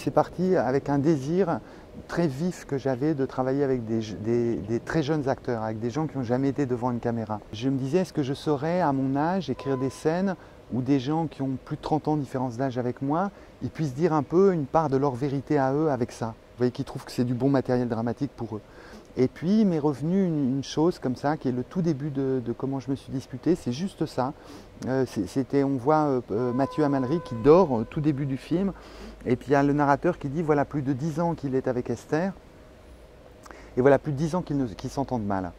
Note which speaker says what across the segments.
Speaker 1: c'est parti avec un désir très vif que j'avais de travailler avec des très jeunes acteurs, avec des gens qui n'ont jamais été devant une caméra. Je me disais, est-ce que je saurais à mon âge écrire des scènes où des gens qui ont plus de 30 ans de différence d'âge avec moi, ils puissent dire un peu une part de leur vérité à eux avec ça. Vous voyez, qu'ils trouvent que c'est du bon matériel dramatique pour eux. Et puis il m'est revenu une chose comme ça, qui est le tout début de comment je me suis disputé, c'est juste ça. On voit Mathieu Amalric qui dort au tout début du film, et puis il y a le narrateur qui dit voilà plus de 10 ans qu'il est avec Esther, et voilà plus de 10 ans qu'ils s'entendent mal.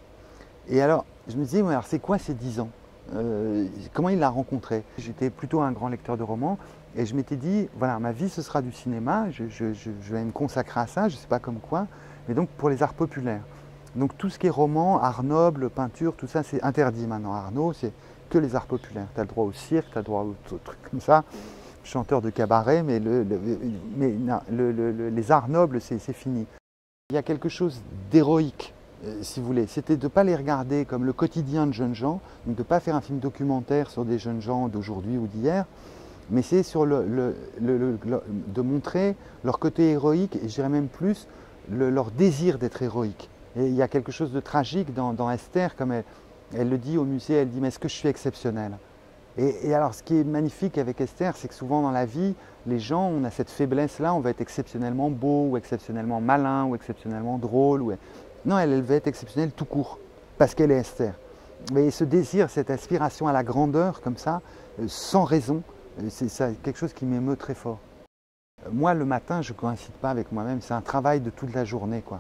Speaker 1: Et alors je me disais, ouais, alors c'est quoi ces 10 ans comment il l'a rencontré? J'étais plutôt un grand lecteur de romans, et je m'étais dit, voilà, ma vie ce sera du cinéma, je vais me consacrer à ça, je ne sais pas comme quoi, mais donc pour les arts populaires. Donc tout ce qui est roman, art noble, peinture, tout ça c'est interdit maintenant. Arnaud, c'est que les arts populaires. Tu as le droit au cirque, tu as le droit aux trucs comme ça, chanteur de cabaret, mais, les arts nobles c'est fini. Il y a quelque chose d'héroïque, si vous voulez. C'était de ne pas les regarder comme le quotidien de jeunes gens, donc de ne pas faire un film documentaire sur des jeunes gens d'aujourd'hui ou d'hier, mais c'est sur de montrer leur côté héroïque, et je dirais même plus, leur désir d'être héroïque. Et il y a quelque chose de tragique dans Esther, comme elle le dit au musée, elle dit « mais est-ce que je suis exceptionnelle ?» Et alors ce qui est magnifique avec Esther, c'est que souvent dans la vie, les gens, on a cette faiblesse-là, on va être exceptionnellement beau, ou exceptionnellement malin, ou exceptionnellement drôle. Non, elle va être exceptionnelle tout court, parce qu'elle est Esther. Mais ce désir, cette aspiration à la grandeur, comme ça, sans raison, c'est quelque chose qui m'émeut très fort. Moi, le matin, je ne coïncide pas avec moi-même, c'est un travail de toute la journée, quoi.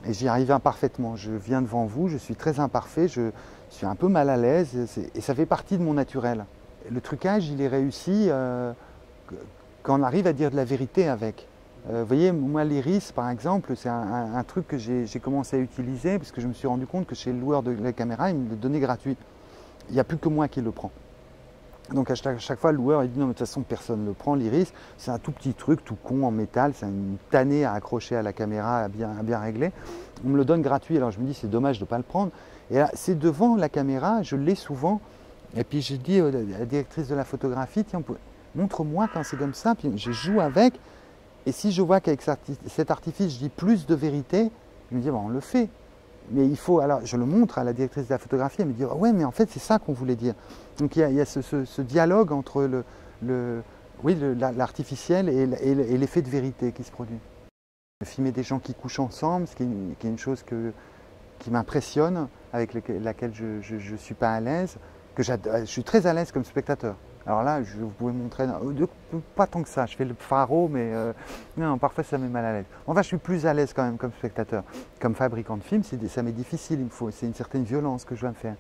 Speaker 1: Et j'y arrive imparfaitement. Je viens devant vous, je suis très imparfait, je suis un peu mal à l'aise, et ça fait partie de mon naturel. Le trucage, il est réussi quand on arrive à dire de la vérité avec. Vous voyez, moi, l'iris, par exemple, c'est un truc que j'ai commencé à utiliser, parce que je me suis rendu compte que chez le loueur de la caméra, il me le donnait gratuit. Il n'y a plus que moi qui le prends. Donc à chaque fois, le loueur il dit non, mais de toute façon, personne ne le prend, l'iris. C'est un tout petit truc, tout con, en métal, c'est une tannée à accrocher à la caméra, à bien régler. On me le donne gratuit, alors je me dis c'est dommage de ne pas le prendre. Et là, c'est devant la caméra, je l'ai souvent. Et puis j'ai dit à la directrice de la photographie, tiens, montre-moi quand c'est comme ça, puis je joue avec. Et si je vois qu'avec cet artifice, je dis plus de vérité, je me dis, bon, on le fait. Mais il faut, alors je le montre à la directrice de la photographie, elle me dit, ouais, mais en fait, c'est ça qu'on voulait dire. Donc il y a ce dialogue entre l'artificiel et l'effet de vérité qui se produit. Filmer des gens qui couchent ensemble, ce qui est une chose qui m'impressionne, avec laquelle je ne suis pas à l'aise, je suis très à l'aise comme spectateur. Alors là, vous pouvez montrer, pas tant que ça, je fais le faro, mais non, parfois ça met mal à l'aise. Enfin, je suis plus à l'aise quand même comme spectateur. Comme fabricant de films, ça m'est difficile, c'est une certaine violence que je dois me faire.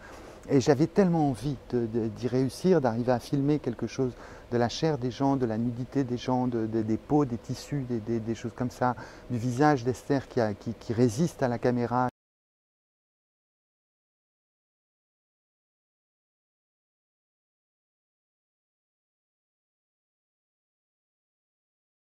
Speaker 1: Et j'avais tellement envie d'y réussir, d'arriver à filmer quelque chose de la chair des gens, de la nudité des gens, des peaux, des tissus, des choses comme ça, du visage d'Esther qui résiste à la caméra.